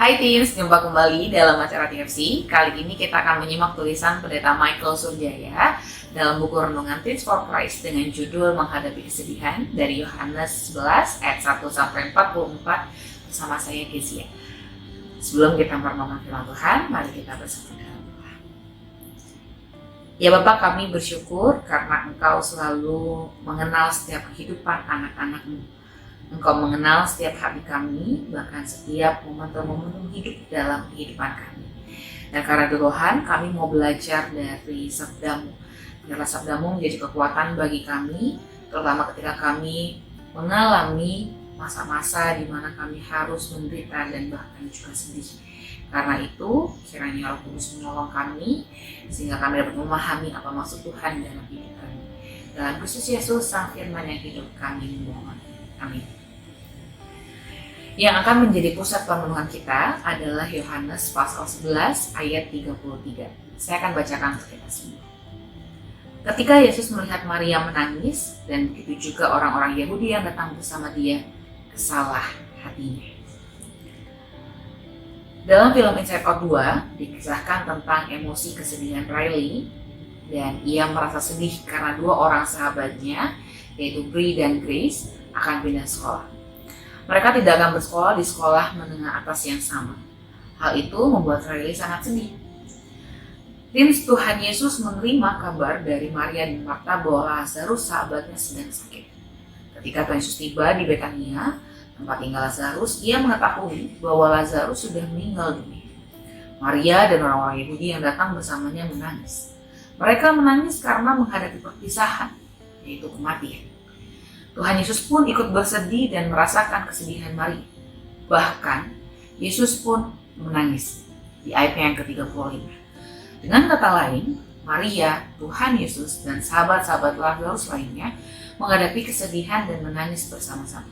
Hai teens, jumpa kembali dalam acara TFC. Kali ini kita akan menyimak tulisan pendeta Michael Surjaya dalam buku Renungan Teens for Christ dengan judul Menghadapi Kesedihan dari Yohanes 11 ayat 1-44 bersama saya Kezia. Sebelum kita merenungkan firman Tuhan, mari kita bersatu dalam doa. Ya Bapa, kami bersyukur karena Engkau selalu mengenal setiap kehidupan anak-anak-Mu. Engkau mengenal setiap hari kami, bahkan setiap momen-momen hidup dalam kehidupan kami. Dan karena Tuhan, kami mau belajar dari sabda-Mu. Biarlah sabda-Mu menjadi kekuatan bagi kami, terutama ketika kami mengalami masa-masa di mana kami harus menderita dan bahkan juga sedih. Karena itu, kiranya Roh Kudus menolong kami, sehingga kami dapat memahami apa maksud Tuhan dalam hidup kami. Dalam Kristus Yesus, Sang Firman yang hidup kami memohon. Amin. Yang akan menjadi pusat perenungan kita adalah Yohanes pasal 11 ayat 33. Saya akan bacakan untuk kita semua. Ketika Yesus melihat Maria menangis, dan begitu juga orang-orang Yahudi yang datang bersama dia, kesalah hatinya. Dalam film Inside Out 2 dikisahkan tentang emosi kesedihan Riley, dan ia merasa sedih karena dua orang sahabatnya, yaitu Bree dan Grace, akan pindah sekolah. Mereka tidak akan bersekolah di sekolah menengah atas yang sama. Hal itu membuat Riley sangat sedih. Tuhan Yesus menerima kabar dari Maria dan Marta bahwa Lazarus sahabatnya sedang sakit. Ketika Tuhan Yesus tiba di Betania, tempat tinggal Lazarus, ia mengetahui bahwa Lazarus sudah meninggal dunia. Maria dan orang-orang Yahudi yang datang bersamanya menangis. Mereka menangis karena menghadapi perpisahan, yaitu kematian. Tuhan Yesus pun ikut bersedih dan merasakan kesedihan Maria. Bahkan, Yesus pun menangis di ayatnya yang ke-35. Dengan kata lain, Maria, Tuhan Yesus, dan sahabat-sahabat Lazarus lainnya menghadapi kesedihan dan menangis bersama-sama.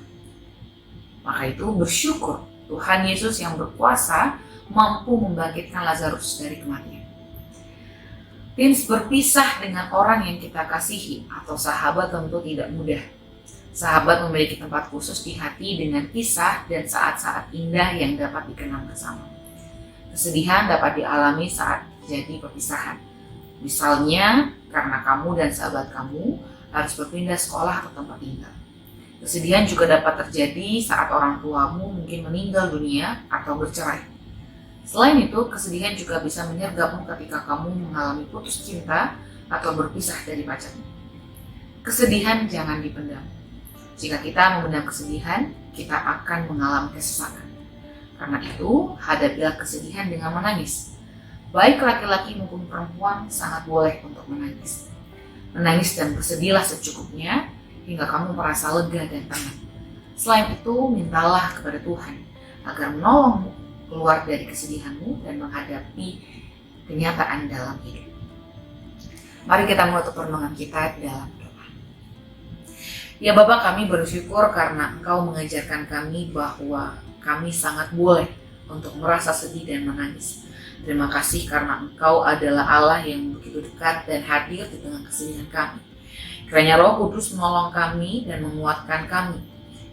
Maka itu bersyukur Tuhan Yesus yang berkuasa mampu membangkitkan Lazarus dari kematian. Berpisah dengan orang yang kita kasihi atau sahabat tentu tidak mudah. Sahabat memiliki tempat khusus di hati dengan kisah dan saat-saat indah yang dapat dikenang bersama. Kesedihan dapat dialami saat terjadi perpisahan. Misalnya, karena kamu dan sahabat kamu harus berpindah sekolah atau tempat tinggal. Kesedihan juga dapat terjadi saat orang tuamu mungkin meninggal dunia atau bercerai. Selain itu, kesedihan juga bisa menyergapmu ketika kamu mengalami putus cinta atau berpisah dari pacarmu. Kesedihan jangan dipendam. Jika kita memendam kesedihan, kita akan mengalami kesesakan. Karena itu, hadapilah kesedihan dengan menangis. Baik laki-laki maupun perempuan sangat boleh untuk menangis. Menangis dan bersedihlah secukupnya hingga kamu merasa lega dan tenang. Selain itu, mintalah kepada Tuhan agar menolongmu keluar dari kesedihanmu dan menghadapi kenyataan dalam hidup. Mari kita menutup renungan kita dalam doa. Ya Bapa, kami bersyukur karena Engkau mengajarkan kami bahwa kami sangat boleh untuk merasa sedih dan menangis. Terima kasih karena Engkau adalah Allah yang begitu dekat dan hadir di tengah kesedihan kami. Kiranya Roh Kudus menolong kami dan menguatkan kami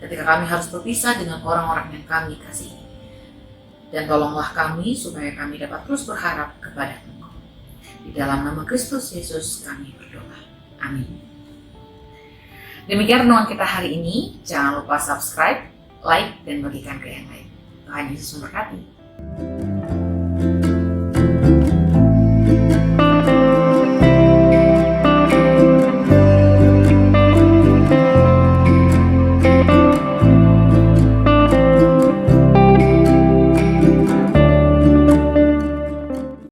ketika kami harus berpisah dengan orang-orang yang kami kasihi. Dan tolonglah kami supaya kami dapat terus berharap kepada Engkau. Di dalam nama Kristus Yesus kami berdoa. Amin. Demikian renungan kita hari ini. Jangan lupa subscribe, like, dan bagikan ke yang lain. Tuhan Yesus memberkati.